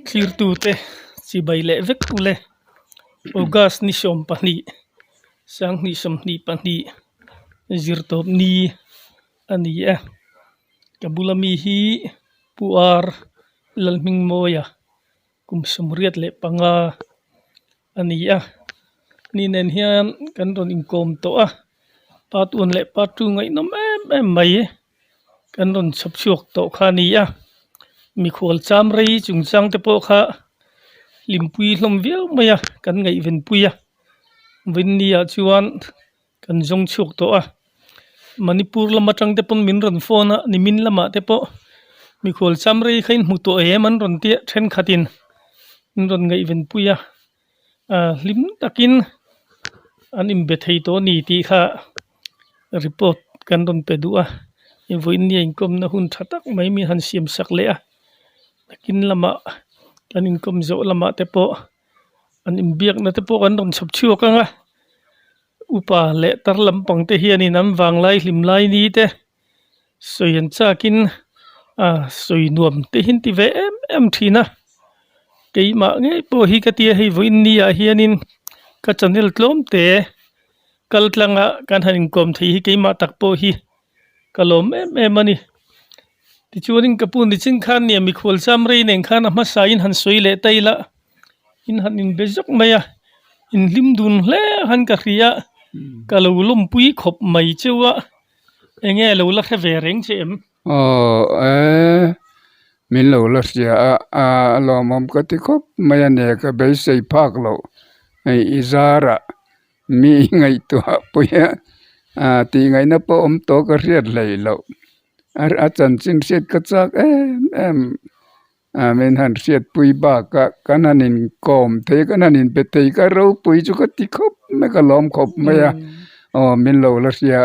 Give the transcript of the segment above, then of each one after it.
clear tu te chi bai le vek tu le August ni som pani sang ni som ni pani zirtop ni ani kabulami hi puar lalming moya kum somriat le panga ani ni nen hian kan ron inkom to part 1 le part 2 ngai nom em mai kan ron chap chuak to kha ni mi khol cham rei chung chang te po kha limpui hlom viau maya kan ngai ven puya vin ni chuan kan jong chuk to Manipur lama tang te pon min ron phone ni min lama te po mi khol cham rei khain mu to man ron te then khatin ron ngai ven puya lim takin an im be thei to ni ti kha report kan ron pe du e voin ni inkom na hun thatak mai mi han siam sak le takin lama kan inkom zo lama te po an im biak na te po kan ron chap chu ka nga upa le tar lampang te hian in am wang lai hlim lai ni te soyan chakin soi nuam te hin ti ve em thina keima nge po hi ka tia hei voin ni hian in ka channel tlom te kaltlanga kan hanin kom thei hi keima tak po hi kalom em ani ti chuanin kapun ni ching khan ni mi khol cham rei neng khan ma sain han soi le taila in han in bezok maya in lim dun hle han ka khria kalau lum pui khop mai chewa enge lo la khe ve reng chem min lo la sia lo mom ka ti khop mai ne ka be sei phak lo ai izara mi ngai to puya ti ngai na po to ka riat lei lo ar chan chin set ka chak em men han riat pui ba ka kananin kom the kananin pe te ka ro pui chu ka ti khop me ka lom khop maya min lo la sia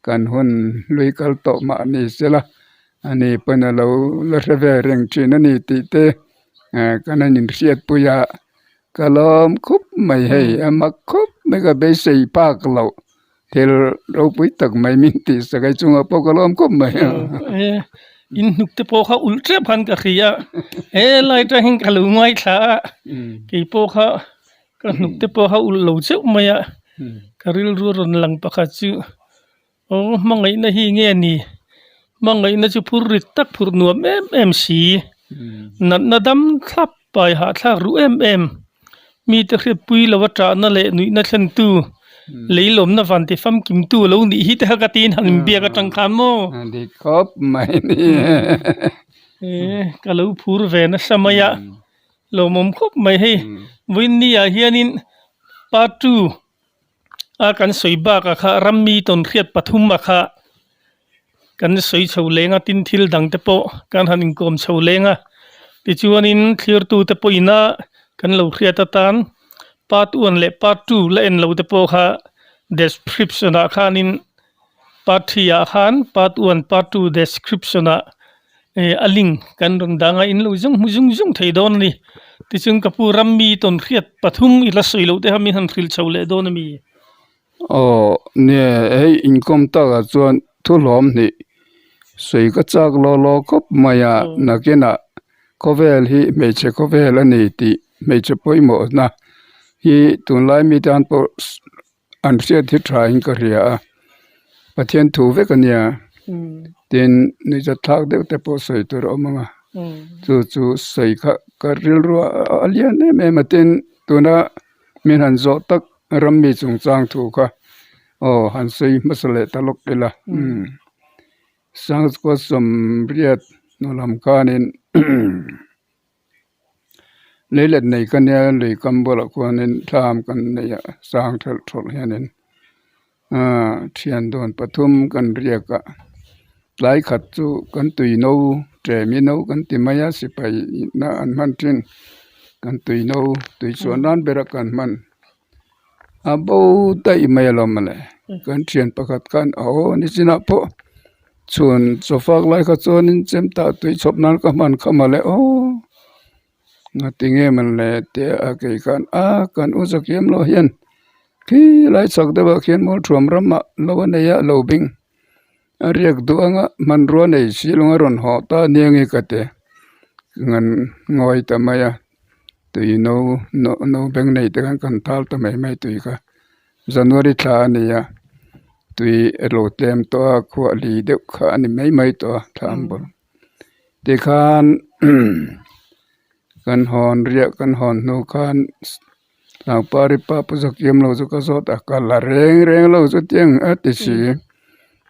kan hun lui kal to ma ni sela ani pana lo la reve reng chin ani ti te kananin riat puya kalom khop mai hei ama khop me ka be sei pak lo tel ro pui tak mai min ti sa kai chunga po kalom khop mai in nuk te po kha ultra phan ka khia lai ta hin kalu ngai tha ki po kha ka nuk te po kha ul lo cheu maya karil ru ron lang pa kha chu mangai na hi nge ni mangai na chu phur rit tak phur nuam em si na dam thlap pai ha thla ru em mi te khre pui lawa tra na le nui na thlen tu leilom na van te fam kim tu lo ni hi te ka tin han bia ka tang kham mo di khop mai ni ka lo phur ve na samaya lo mom khop mai he win ni hianin part 2 kan soiba ka kha rammi ton khiat pathum ma kha kan soi chho lenga tin thil dang te po kan hanin kom chho lenga ti chuanin clear tu te po ina kan lo khiata tan part 1 le part 2 le en lo te po kha description khanin part 3 khan part 1 part 2 description aling kan ron danga in lo jung thei don ni ti chung kapu rammi ton khiat pathum ila soi lo te hami han thil chho le don mi ne ei income ta ga chuan thu lom ni soi ka chak lo khop maya nakena kovel hi meche kovel ani ti meche poimo na hi tunlai mi tan po an sia thi trying ka ria pathian thu ve kania tin ni ja thak de te po soi tur omanga chu soi ka ril ro alian me matin tuna min han zo tak rammi chung chang thu ka han sei masale talok ela sang ko som riat no lam kanin leilet nei kania lei kambol kwanin tham kan nei sang thal thol hianin thian don pathum kan riaka lai khat chu kan tui no tremi no kan ti maya sipai na an man tin kan tui no tui chuanan bera kan man abo tai mai lomale kan thian pakhat kan ni china po chun chofak lai kha chuanin chemta tui chopnan ka man khamale ngatinge man le te kai kan uzakiam lo hian ki lai chak de ba khian mol thum rama lo ne ya lo bing ariak duanga man ro nei silunga ron ho ta niangi kate ngan ngoi ta maya tui no beng nei te kan thal ta mai tui ka January thla ni ya tui ro tlem to khwa li de kha ani mai to tham bol te khan kan hon ria kan hon no khan lang pari pa pu zak yem lo zu ka zo ta ka la reng lo zu tiang a ti si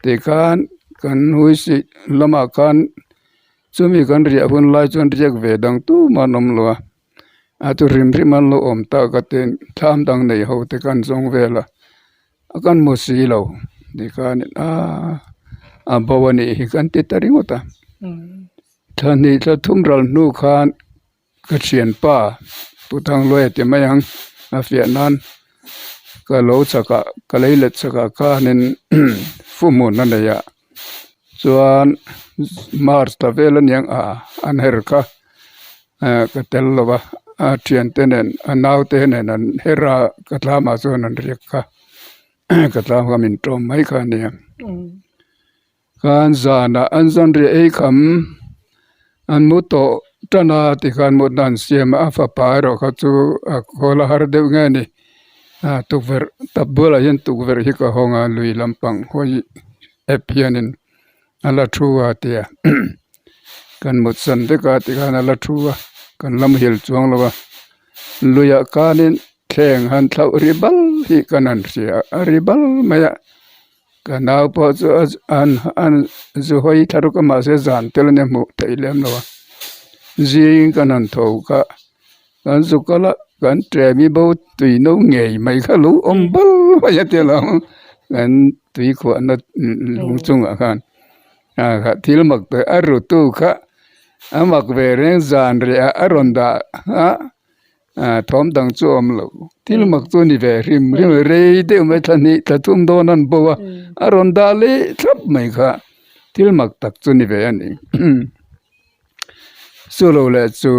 te khan kan hui si lama khan chumi kan ria bun lai chon riak ve dang tu manom lo a tu rim an lo om ta ka ten tham dang nei ho te kan zong ve la akan mo si lo te khan a bawani hi kan ti tari ngota thani tha thum ral nu khan ka thian pa putang loe te mayang a fianan ka lo chaka ka leilet chaka ka nen fumu na ne ya chuan mars ta velan yang an her ka ka tel lova a thian tenen anaw te nen an hera ka tlama chuan an riak ka ka tlam ka min tom mai kha ne kan zana an zan ri ei kham an mu to tana ti khan mo dan siam a fa pa ro kha chu a khola har deu nge ni tukver tabula yen tukver hi ka honga lui lampang hoi epianin ala thuwa tia kan mut san de ka ti khan ala thuwa kan lam hil chuang lawa luya kanin theng han thlau ribal hi kanan sia ribal maya kanau po chu an zu hoi tharu ka ma se zan tel ne mu theilem lawa jing kanan tho ka kan zu kala kan tremi bo tui no ngei mai kha lu om bal wa ya te la kan tui kho na lung chung a khan kha thil mak te aru tu kha amak ve reng zan re aronda thom dang chu om lo thil mak chu ni ve rim re de me thani thum do nan bo wa aronda le thlap mai kha thil mak tak chu ni ve ani solo le chu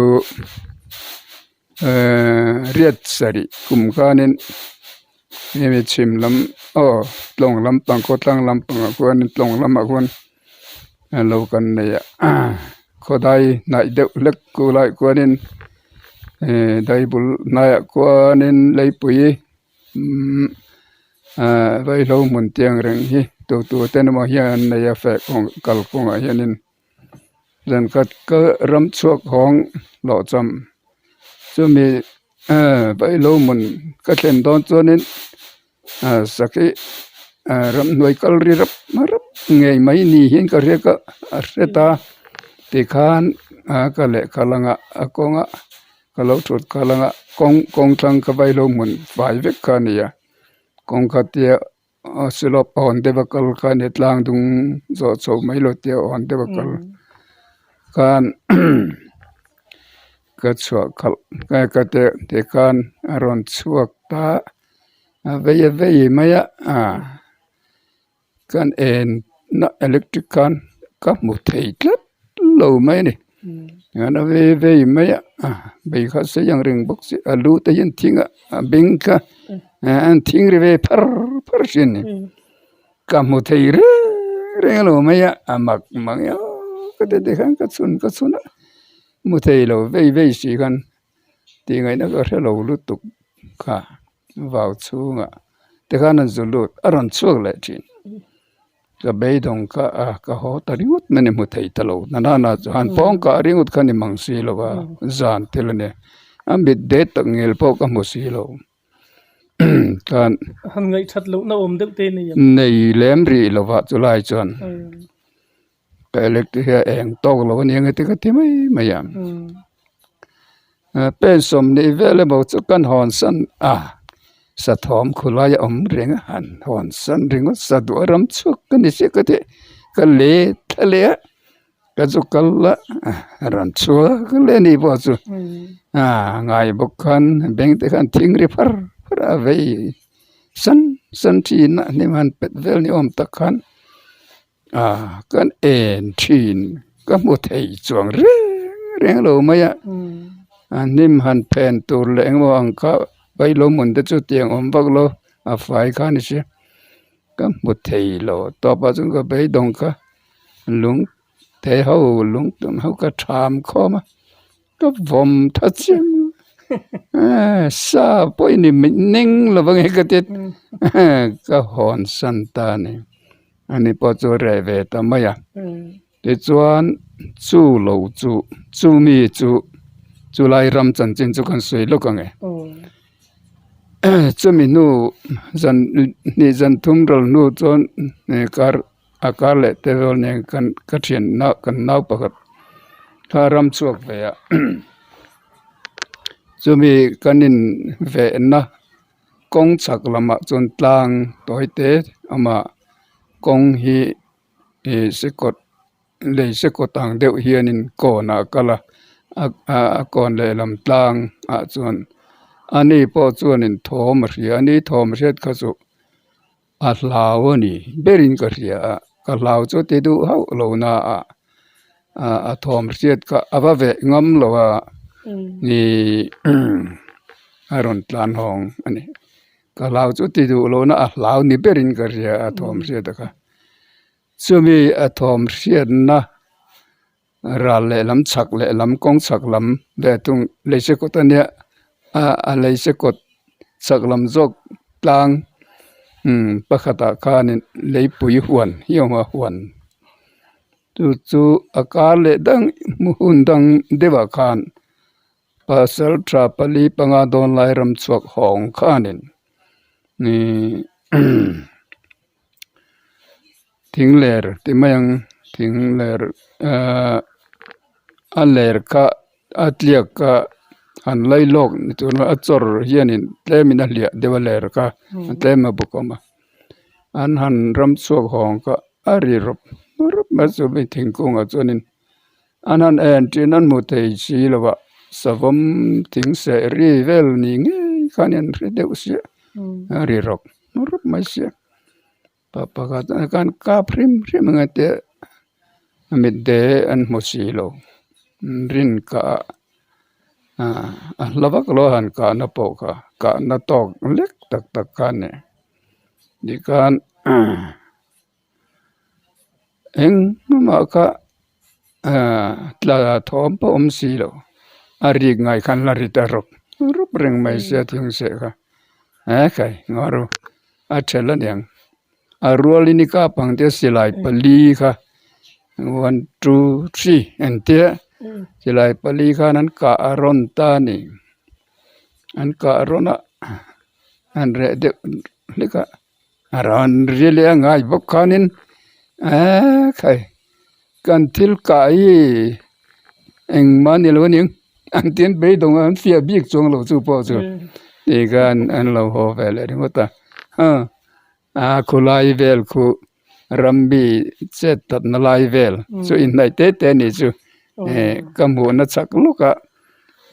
riat sari kum khanin eme chim lam tlong lam pang ko tlang lam pang ko an tlong lam a kon lo kan ne ya khodai nai de lek ko lai ko nin dai bul na ya ko nin lei pui vai lo mun tiang reng hi tu ten ma hian ne ya fe kong kal kong a hianin ran kat ka ram chuak hong lo cham chumi vai lo mun ka thlen don chonin saki ram noi kal ri rap ngei mai ni hin ka re ka reta ti khan ka le kalanga akonga ka lo thut kalanga kong thang ka vai lo mun vai vek ka nia kong ka tia silop on de bakal ka ne tlang dung zo cho mai lo tia on de bakal kan ka chuak khal ka te kan aron chuak ta vei maya kan en na electric kan ka mu thei tlat lo mai ni ana vei maya bei kha se yang ring bok si alu te yin thinga bing ka an thing ri ve par shin ni ka mu thei re lo maya amak mang ya ka te khan ka chun mu thei lo vei si kan ti ngai na ka lo lu tuk kha vào chunga te khan an zulut aron chuak le thin ka bei dong ka ho ta ringut mene mu thei ta lo na han pong ka ringut khan ni mang si lo wa zan tel ne am bit de tak ngel po ka mu si lo kan han ngai that lo na om deuh te ni nei lem ri lo wa chu lai chon ka electric he eng tok lo ni ngai te ka ti mai yam pen som ni vele bo chu kan hon san sa thom khulai om reng han hon san ring sa du ram chu kan ni se ka te ka le thale ka chu kala ran chu ka le ni bo chu ngai bok khan beng te khan thing ri phar vei san thi na ni man pet vel ni om ta khan kan en thin ka mu thei chuang reng lo maya nim han pen tur leng mo ang ka bai lo mun de chu tiang om bak lo fai kha ni se ka mu thei lo to pa chung ka bai dong ka lung te ho lung tum ho ka tham kho ma ก็ผมทัดเสียงซาปอยนี่มันนิ่งละบางก็ติดก็หอนสันตานี่อันนี้พอจะเรเวตามายะที่จวนจูโลจูมีจูไลรำจันจินจูกันสวยลูกกันไงจะมีนูจันนี่จันทุ่มรลนูจนเนี่ยการอากาศเละเทวเนี่ยกันเทียนนักกันนับปะครับถ้ารำสวกไปอ่ะจะมีกันนินเวนะกงสักละมาจนตลางตัวเตะอามากงฮีสกดเลยสกดต่างเดียวเฮียนินก่อนก็ละก่อนเลยลำตลางจนอันนี้พอจวนนินทอมเรียอันนี้ทอมเรียก็สุลาวนี่เบรินก็เรียก็ลาวจุดที่ดูเขาโลนาทอมเรียก็อาว่าเวงอมโลว่านี่อารมณ์ตลานห้องอันนี้ก็ลาวจุดที่ดูโลนาลาวนี่เบรินก็เรียทอมเรียก็จะมีทอมเรียนะรัลเลลำชักเลลำกงชักลำเดตุงเลยสกดเนี่ยเลยสกดชักลำจกตลางปะขตาคานิเลยปุยหวนเหี่ยวมาหวนจู่อากาศเลดังมุหุนดังเดวคานภาษาทราปลีปังอาดอนไลรำสวกหองคานินนี่ทิ้งเลรที่ไม่ยังทิ้งเลรอันเลรก็อัตเลียก็อันไลโลกนี่ตัวนั้นอัจฉริยะนี่เตมินาเลียเดวเลรก็เตมาบุกมาอันหันรำสวกหองก็อาริรบมาสุบิทิ้งกงอัจฉรินอันนั้นเองที่นั้นมุทัยชีลวะสวมทิ้งเสรีเวลนี่ไงขันยันเรเดวเสียอาริรบไม่เสียPapa kata kan kaprim ngate midde an mosilo rin ka lavak lohan ka na poka ka na tok lek tak kane di kan eng ma ka tla thom pa silo ari ngai kan la ritarok rup reng mai sia thing se ka kai ngaru a thela nyang arwal ini ka pang te silai pali ka 1 2 3 and te silai pali ka nan ka aron ta ni an ka arona an re de lika aron rile ngai bokkanin kai kan til ka i eng manil waning an tien be dong an fia bik chong lo chu po chu ti kan an lo ho vele ri mota kulai vel ku rambi chet tat na lai vel so in nai te ni chu kamu na chak luka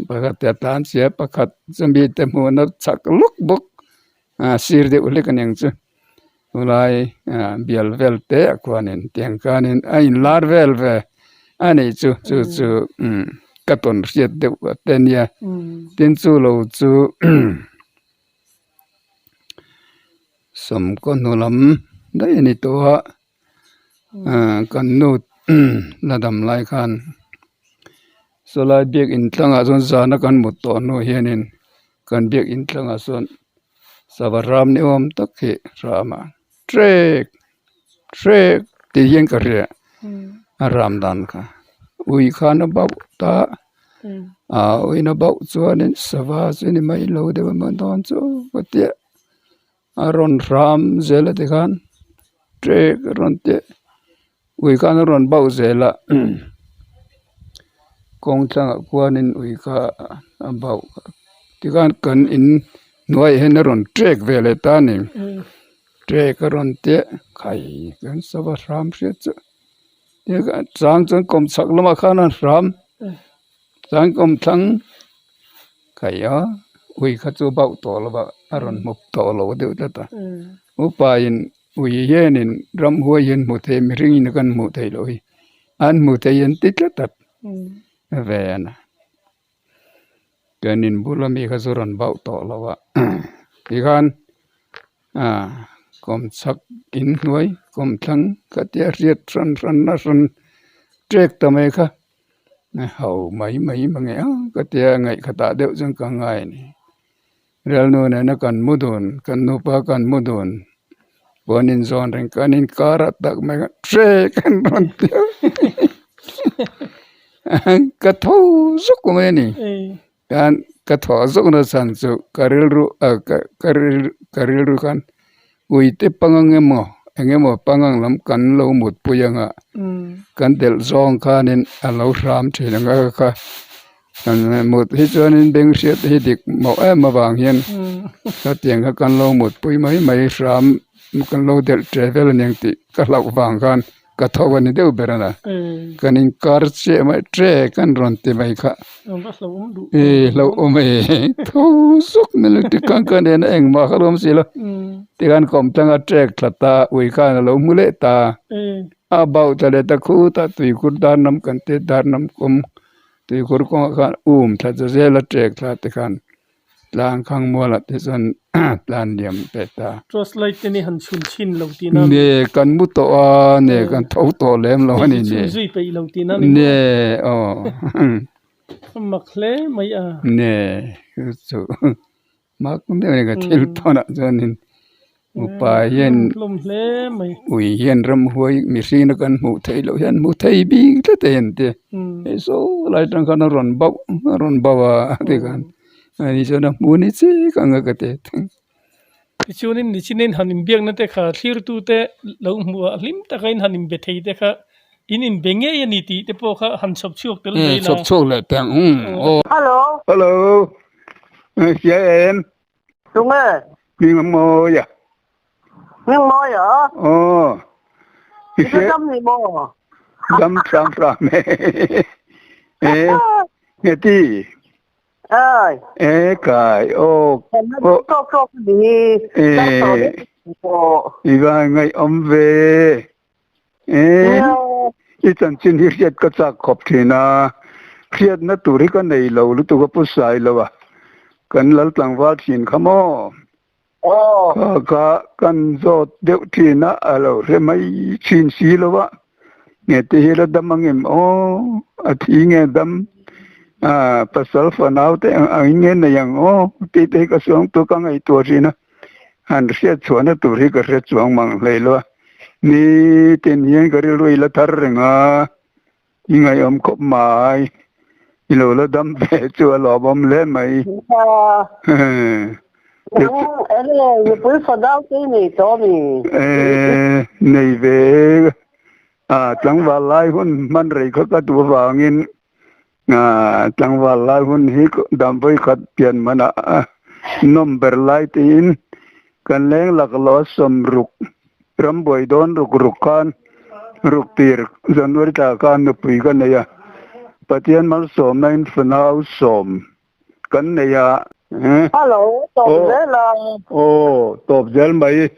bagat ya tan sia pakat zambi te mu na chak luk buk sir de ule kan yang chu ulai bial vel te akwanin tiang kanin ain lar vel ve ani chu katon riet de tenia tin chu lo chu sum kon nulam dai ni to kan nu ladam lai khan solai biak in tlanga zon zana kan mut to no hianin kan biak in tlanga son savaram ni om takhe rama trek ti yen ka re ram dan ka ui khan ba ta ui na ba chuanin sava chini mai lo de man don chu patia aron ram zela de khan trek ron te ui khan ron ba zela kong tlang kwanin ui ka ba ti khan kan in noi hen ron trek vele ta ni trek ron te khai kan sava ram se chu te ka chang kom sak lama khan ram chang kom thang khaya ui kha chu ba to lo ba aron muk to lo de ta upayin ui yenin ram huwa yen mu the mi ring in kan mu thei loi an mu thei yen titlat vena kanin bulami kha suran ba to lo wa ikan kom sak in noi kom thang ka te riet ran na ran trek ta mai kha hầu mấy mà nghe cái tia ngày khát ta đều dân cả ngày này real nu này nó cần cần nu pa cần mudun bonin zon ren kanin karat tak mai tre kan ron tia cái thâu giúp của mình này kan cái thâu giúp nó sản xuất karil ru kan ui te pangang emo pangang lam kan lo mut puyanga kan del zong kanin alo ram thina nga ka kan mut hi chuanin beng siat hi dik mo ma wang hian ka tiang ka kan lo mut pui mai ram kan lo del travel ning ti ka lau wang kan ka thawani deu berana kanin kar che mai tre kan ron ti mai kha lo ome tho suk mel ti kan en eng ma khalom sila ti kan kom tanga trek thlata ui kan lo mule ta about ta ta khu ta tui kur dar nam kan te dar nam kom tui kur ko kan tha zela trek thla te kan lang khang mo la te san plan liam pe ta trust like ni han chun chin lo ti na ne kan mu to a ne kan tho to lem lo ni ne zui pe lo ti na ne o makhle mai a ne so mak ne ga thil to na jonin upa yen lum hle mai ui yen ram huai mi ring kan mu thei lo hian mu thei bi ta ten te so lai tang kan ron bawa te kan ani jona mu ni chi kan ga te chunin ni chinin hanin biak na te kha thlir tu te lo mu lim ta kain hanin be thei te kha in benge ya ni ti te po kha han chop chuak tel nei la chop le tang hello ya em Đúng rồi, mi mo ya nhưng môi hả? Cái Đâm gì mồ? đâm sam nghe ti Ơi, cái có gì? 이거 ngay về 이 전진 hirset ka cha khop thina khiat na turi ka nei lo lu tu ka pusai lo wa kan lal tlang wa thin khamo ka kan zo deu thina alo re mai chin si lo wa nge te hila damangem a thi nge dam pasal fanau te nge na yang ti te ka song tu ka ngai tu rina han sia chuan turi ka re chuang mang lei lo ni ten yen ka ri la thar renga ingai khop mai ilo la dam be chu lo bom le mai Ele foi fodal que nem Tommy. Nei về tlang va lai hun man rei kho ka tu wangin tlang va lai hun hi dam voi khat pian mana number lai tin kan leng lak lo som ruk ram boi don ruk kan ruk tir january ta kan nu pui kan ya patian mal som nain fanau som kan ne ya Hello, top đấy là. Top gel mai.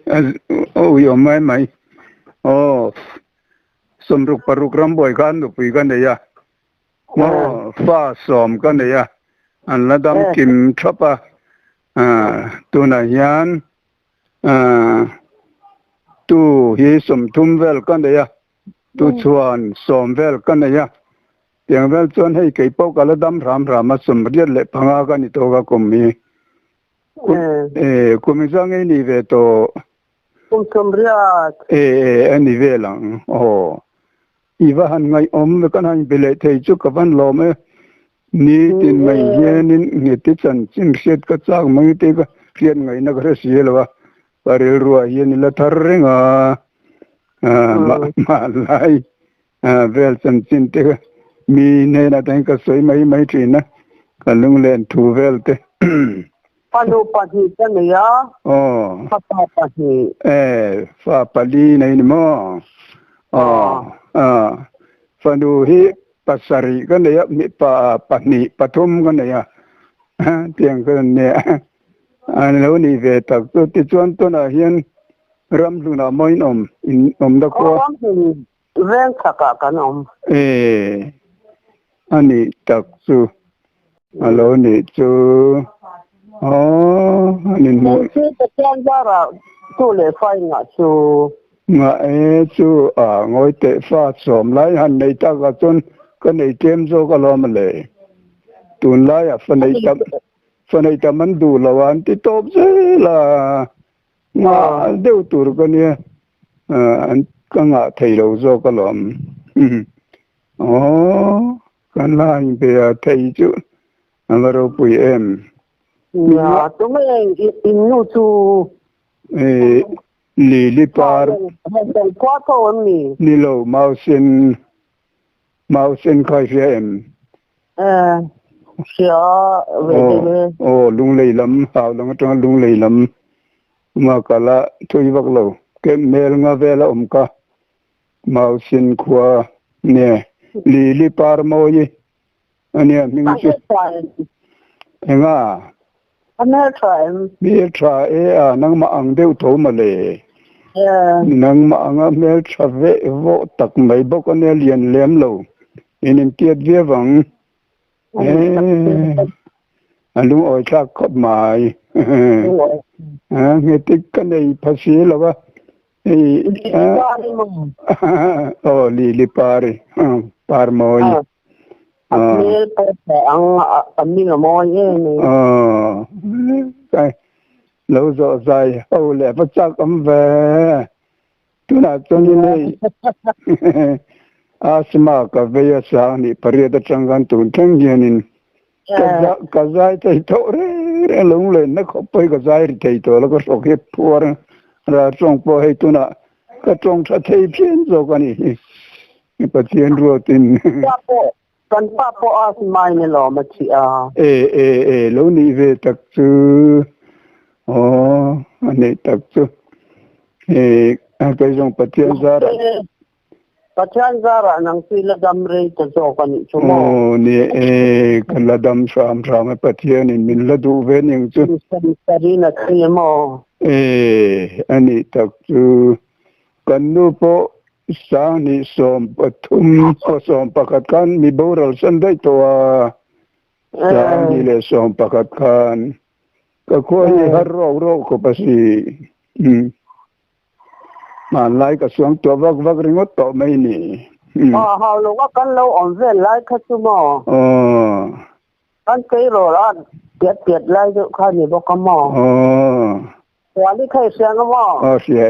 Yo mai. Som ruk paruk ram boy kan du pui kan ya. Fa som kan ya. An la dam kim thapa. Tu na yan. Tu hi som thum vel kan ya. Tu chuan som vel kan ya. Tiang vel chuan hei kei pau ka la dam ram ma som riat le phanga ka ni to ka kum mi kum sang ei ni ve to Kum riat ani ve lang iwa han ngai om kan han bele thei chu ka van lo me ni tin mai hianin nge ti chan chin set ka chak mai te ka rian ngai na ka si lo wa parel ruwa hian la thar renga ma lai vel chan chin te mi ne na tang ka soi mai thina ka lung len thu vel te Panu pati kan ya. Papa pati. Fa pali nei ni mo Panu hi pasari kan ya mi pa pani pathum kan ya tiang kan ne an lo ni ve tak tu ti chuan to na hian ram lu na moin om da ko Ven saka kan om. Ani tak su alo ni chu ani mo Thì cái chân ra là tu lệ phai ngã chu. nga chu ngoi te fa som lai han nei ta ka chon ก็ในเกมโซก็รอมาเลยตุนไล่ฟันในตำมันดูละวันที่ตบเสียละมาเดี๋ยวตัวกันเนี่ยอันก็งะไทยเราโซก็รอมอ๋อกันล่างเบียไทยจุอันเราปุยเอ็มตัวไม่อินนูจูลีปาร์เป็นพ่อพ่อมีนี่เรามาเส้นคอยเสียเอ็มเสียเวทีเลยโอ้ลุงเลยลำหาวลงตรงลุงเลยลำมากะละทุยบักเราเก็บเมลงาเวลอมกะมาเส้นขวาเนี่ยลีปาร์มอยอันเนี้ยมิงจุเองอันนี้ใช่มีทรานังมาอังเดียวโถมาเลยนังมาอังเมลทราเวโวตักไม่บอกอันนี้เลียนเลี้ยมเราอินเกียดเวียวังอันลุงอ้อยชักขบหมายเงติกันในภาษีแล้ววะโอ้ลีปารีปาร์มอยอันนี้เป็นอันนี้ละมอยนี่ใช่เราจะใส่เอาแหละพระจักรอำเภอตุนาตรงนี้เลยอาสมากับเวียสานี่ปริยัติจังกันตุนทั้งเย็นินกระจายใจโตเร่ลงเลยนักขบไปกระจายใจโตแล้วก็ส่งให้พัวราจงพอให้ตุนาก็จงทัดให้เพี้ยนโซกันนี่ปฏิญาณรัวตินกันป้าพ่ออาสมัยนี่หรอมาชีแล้วนี่เวตักซูอ๋ออันนี้ตักซูก็จงปฏิญาณซาระปฏิญาณซาระนังสีละดำเรย์จะโจกันอีกชั่วโมงนี่กันละดำสามปฏิญาณมินละดูเวนิงซูสรีนักขี้โมอันนี้ตักซูกันนูโปสานิสมปทุมสมปกัดกันมีโบราณสันได้ตัวสานิเลสมปกัดกันก็ควรให้โรคก็ภาษีมาไล่ก็สวงตัววักริงต่อไม่นี่เฮาลูกว่ากันเราอ่อนเวลไล่คัตุมอกันเกยโรลันเปียดไล่อยู่ข้านี่บ่กมอวันนี้ใครเสียงบ่เสีย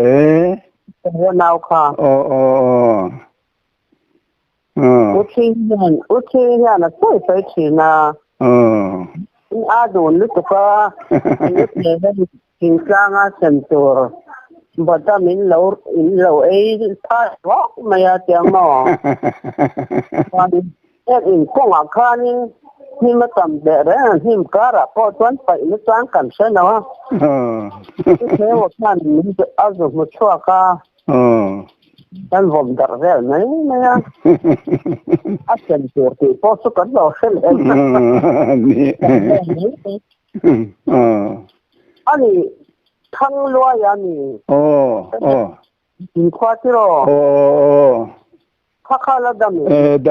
หัวนาวค่ะอุทิศเนี่ยนะช่วยไปทีนะอาดูนึกว่านึกเลยว่ากินกลางอาเซนตัวบัดมินเราถ้าว่าไม่อยากจะมองวันนี้กงอาคารนี่มาทำเด็ดเลยที่มการะพอตอนไปนึกจางกันเสียนะว่าเชื่อว่าท่านมันจะเอาสมุทรชั่วค่ะท่านผมดักเรื่องนี้นะอาเซนตัวที่พอสุกันเราเช่นเองอันนี้ทั้งรัวยานี่กินข้าวที่รอข้าละด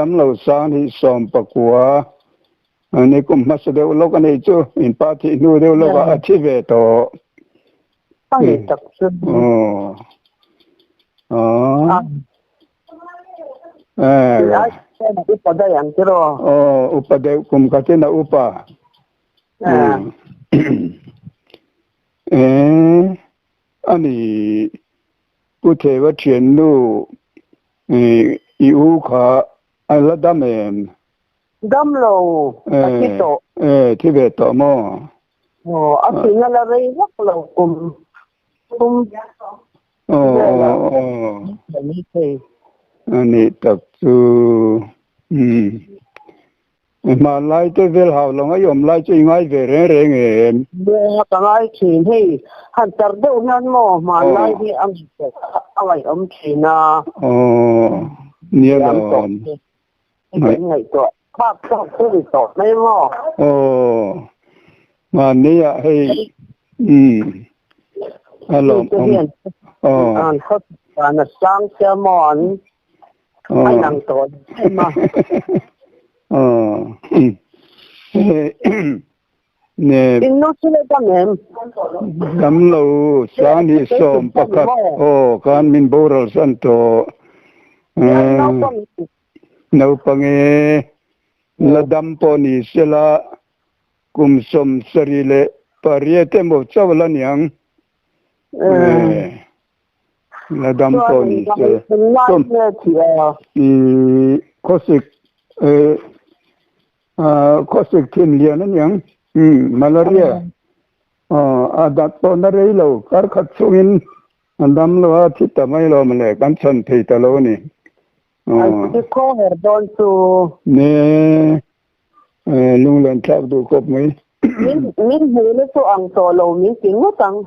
ำเราสร้างที่สมปกัวอันนี้ก็มาแสดงโลกนี้จู่อินปาที่นู่นเดียวโลกอาชีพโตตั้งแต่สุดอุปเดยังที่รออุปเดกุมกัตนะอุปอันนี้กุเทวเทียนนูอีอูขาอันละดำเองดำโลที่โตที่เวตมออันที่นั่นอะไรวักโลกุมอันนี้ตักซูมาไล่ตัวเวลหาวลงให้ยมไล่จะยังไงเวรเร่งเองเมื่อตั้งไอ้ทีนี่หันจัดเดี๋ยวนั้นโมมาไล่ที่อันอะไรทีนะเนี่ยเราเป็นไงตัวภาพชอบผู้สดไม่หมอมาเนี่ยให้ฮัลโหลเขาการสร้างเจ้ามอนให้นางตัวให้มาเนี่ยอินโนซิเลตัมเอ็มดำเราสานิสมปกัดการมินโบราณสันโต no pange ladam poni sela kumsom sarile pariete mo chawla niang ladam poni sela kom kosik kosik tin lian niang malaria adat pona reilo kar khat sungin andam lo thita mai lo male kan chan thei ta lo ni Cái cô ở đón su ne lung len thak du kop mai mình hiểu là su ăn tổ lầu mình tiếng nó tăng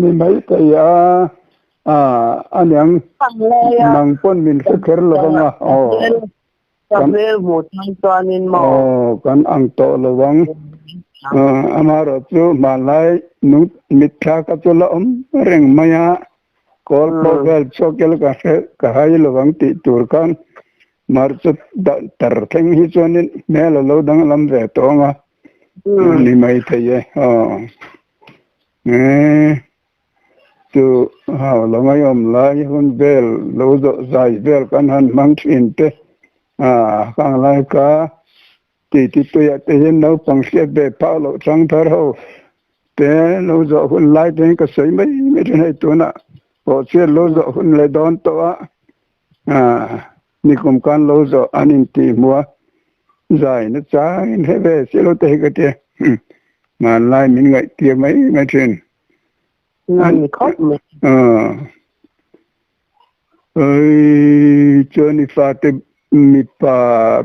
ni mai ta ya anyang tăng lên à nang pon min se kher lo banga tăng lên một trăm toàn nên mà kan ang to lo wang amaro chu malai nu mitha ka chu lo reng maya kol povel chokel ka hai lo wang ti tur kan mar chu tar theng hi chonin mel lo dang lam ve to nga ni mai thai tu ha lo ngai om lai hun bel lo zo zai bel kan han mang thin te kang lai ka ti tu ya te hin no pang sia be pa lo chang thar ho te lo zo hun lai te ka sai mai me nei tu na o sia lo zo hun le don to ni kum kan lo zo anin ti mua zai na cha in he be sia lo te ka te ma lai min ngai ti mai me thin anh khóc mình cho ni fa te mi pa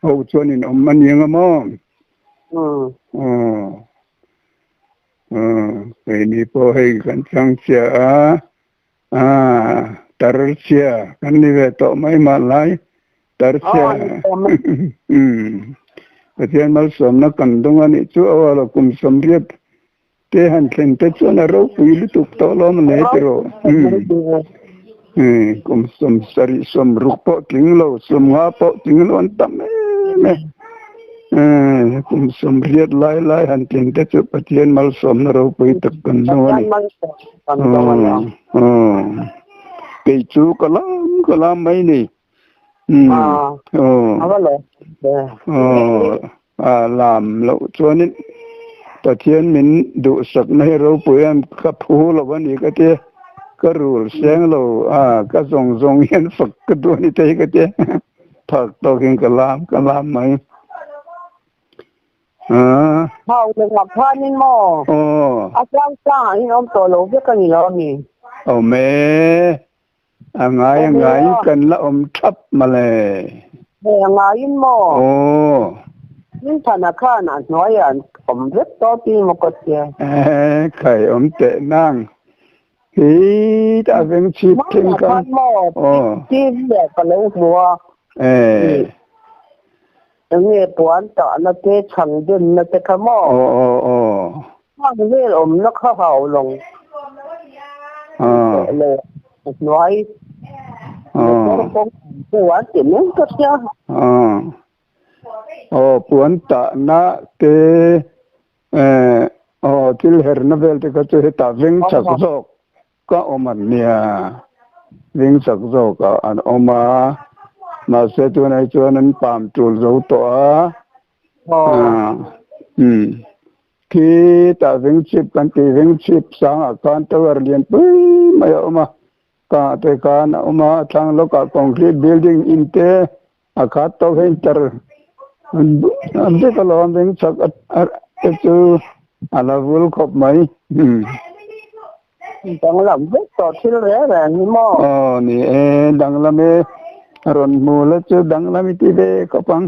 ho cho ni om man yang mo cái ni po hay kan chang chia tar chia kan ni ve to mai ma lai tar chia cái thiên mal som na kan dong ani chu awala kum som riet te han khen te chu na ro pu lu tuk to lo ma ne te ro kum som sari som ruk po ting lo som nga po ting lo an tam me kum som riet lai han khen te chu patien mal som na ro pu tak kan no ni ke chu kalam mai ni làm lộ cho nên ta thiên mình đủ sạch này rồi bữa em cấp hú là vấn đề cái thế cái rùa sáng là cái dòng hiện phật cái đuôi như thế cái thế thật tôi hiện cái làm mấy hầu được ngọc thân nên mò trang trang nhưng ông tổ lỗ biết cái gì lo nhỉ mẹ ngay cần là thấp mà lệ ngay mò nhưng thằng nào nói rất to tin một cái gì khởi tệ năng thì ta vẫn chip thêm con chip để có lấy mua nghe buồn tỏ nó cái chẳng đừng nó cái cái mò nó cái nó khó hậu lòng nói buồn thì muốn cái gì buồn ta na te til her na vel te ka chu ta veng chak zo ka oman nia veng chak zo ka an oma ma se tu nai chu nan pam tul zo to ki ta veng chip kan ti veng chip sang kan ta war lian pui ma oma ka te ka na oma thang lo ka concrete building in te akhat to hen tar ande ka lo veng chak chu ala vul khop mai đang làm rất to chứ là như mò ni đang làm ron mu la chu đang làm ti be ko pang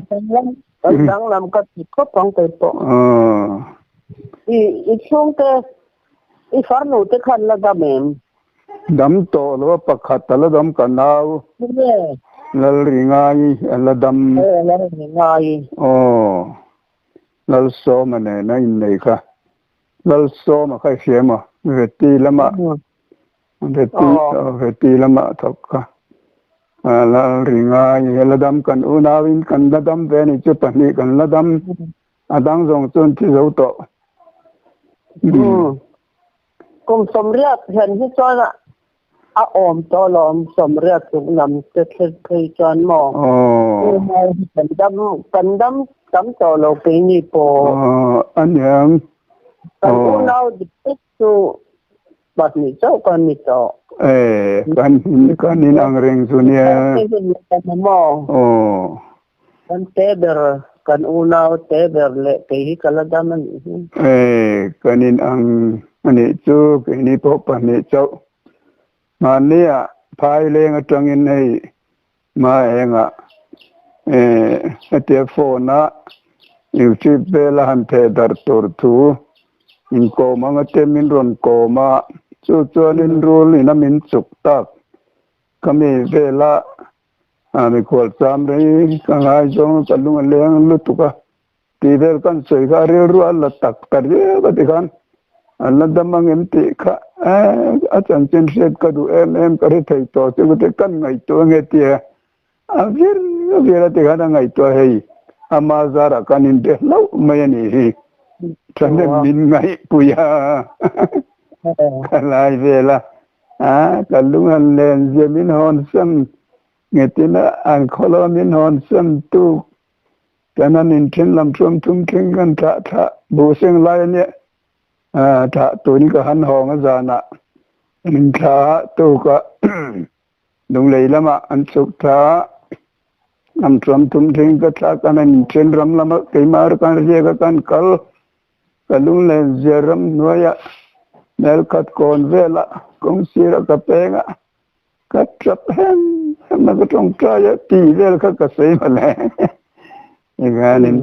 đang làm cái gì có pang tới to i chung cái i phar nu te khan la da mem dam to lo pakhat la dam kanau lal ringai la dam lal so mane na in nei kha lal so ma khai siama veti lama thok kha lal ringai la dam kan unawin kan la dam ve ni chu pani kan la dam adang jong chun thi zo to cùng sum riat hiện hi cho là อมตอลอมสมเรียกสุลำจะเคยจอนหมอมากันดำตอโลปีนี่ปออันยังกันอุณาวดิบสุบัดนี้เจ้ากันนี่ต่อกันนี่อังเริงสุเนี่ยกันหมอกันเตเบอร์กันอุณาวเตเบอร์เละไปฮิกละดามันกันนี่อังอันนี้จูกันนี่พบปันนี่เจ้ามาเนี่ยพายเลงจังอินให้มาเองเตโฟนะอยู่ที่เบลหันเทดร์ตูร์ทูอินโกมังเตมินรอนโกมาจูนินรูลินามินสุกตักก็มีเวลามีขวดซ้ำเลยก็ง่ายจงกันลุงเลี้ยงลุตุกะตีเวลกันสวยก็เรียรัวละตักตัดเยอะก็ติกันอันนั้นดำมังเอ็มติค่ะอาจารย์เจนเซตก็ดูก็ได้ถ่ายต่อที่ก็ได้กันไงตัวเงี้ยเตี้ยเวลาติกันไงตัวเฮ้ยอามาซาระกันอินเดียแล้วไม่นี่ฉันได้บินไงปุยากันลายเวลากันลุงเลี้ยงเจมินฮอนซัมเงี้ยที่น่ะอันคอลมินฮอนซัมตุกแต่นั้นอินเทนลำชมทุ่งเข่งกันท่าบูเซงไลเนี่ยถ้าตัวนี้ก็หันหองอาจารย์นะมันท้าตัวก็ลงเลยละมาอันสุดท้านำสมทุนทิ้งก็ท้ากันนั่นเช่นรำละมาเกี่ยมาร์กันเรียกกันกัลงเลยเจริญนัวยเนลคัดโกนเวลากงศิระกับเปงกัดจับแห้งมันก็ต้องใจตีเวลก็กระเสียมาแล้วอย่างนั้น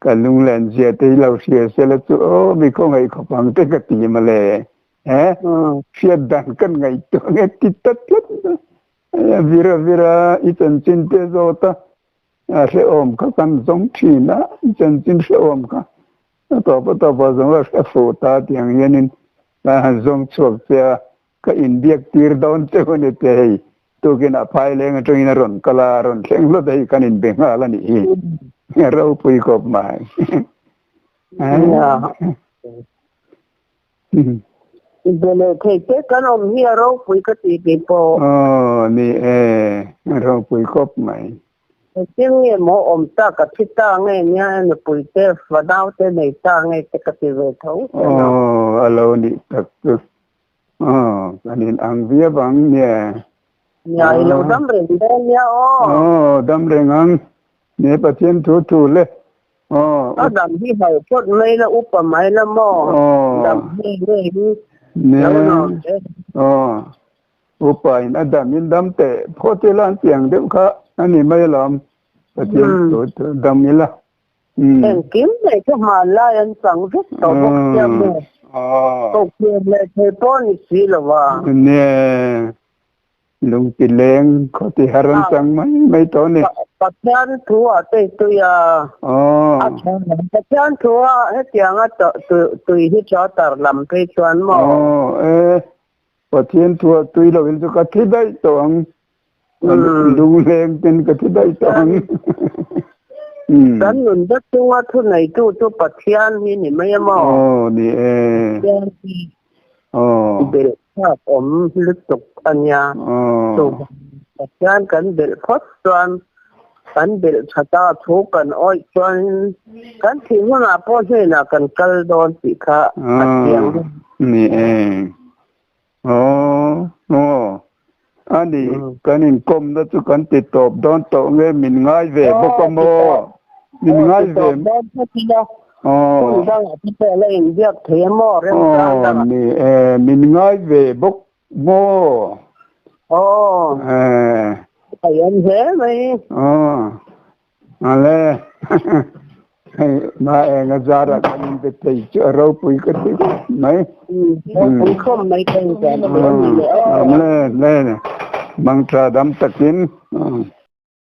กันลุงเล่นเสียที่เราเสียเสร็จแล้วโอ้มีข้อไงขบังเตกตีมาเลยเสียดันกันไงตัวเงี้ยติดตัดวิระอีจันจินเตโซตาเสอมกันสงชีนะอีจันจินเสอมกันต่อไปสงว่าเสฟตาอย่างเงี้ยนี่สงชกเสียก็อินเดียตีร์ดอนเจ้าคนเตยตัวกินอภัยเลยงั้นตรงนี้รอนกลารอนเสียงรถได้กันอินเบงอะไรนี่เราปุยกบมาเบลเทเจกันอมเฮียเราปุยกติเกปอนี่เราปุยกบใหม่จึงเนี่ยหมออมตากับทิตาไงเนี่ยเนี่ยปุยเตฟดาวเตในตาไงแต่กติเวทเขาเรานี่ตักอันนี้อังเวียบังเนี่ยเราดำเริงได้เนี่ยดำเริงอังเนี่ยประเทศทูเลยดำที่เขาพดไม่ละอุปมาละหม้อดำที่เลยเนี่ยอุปายนะดำมินดำแต่พอที่ร้านเสียงเด็กค่ะอันนี้ไม่ลำประเทศทูดำมิละเอ็งกิมเลยก็มาลายันสังสุดต่อพวกเจ้ามือตกเย็นเลยเทปอนอีกทีละว่าเนี่ยลุงติเลงเขาที่หารันสังไม่ตอนนี้ปัจจันทัวเตยตัวยาปัจจันทัวให้เสียงอ่ะตุยที่จอตารลำไปชวนหมอปัจจันทัวตุยเราเป็นสุขที่ได้ตองลุงเลงเป็นกที่ได้ตองดันหนุนดัตัวทุนไหนตัวปัจจันนี่ไม่ยอมนี่เบลถ้าผมลึกตกอันยาตัวปัจจันกันเบลพอดจวนกันเบลชะตาทุกันอ้อยจวนกันที่หัวหน้าพ่อใช่น่ะกันกัลโดนสิคะปัจจันนี่อันนี้กันอินคมแล้วทุกคนติดตบโดนตกเงี้ยมินง่ายเว่บกโมมินง่ายเว่ดังที่เปล่าอินเดียเทียมอเรื่องการนี่มินง่ายเว่บกโมไปยันเสียไหมอะไรมาเองอาจารย์กันไปตีเจอเราปุยกันดีไหมปุยคมไม่เป็นแต่เล่บางตราดำตะกิน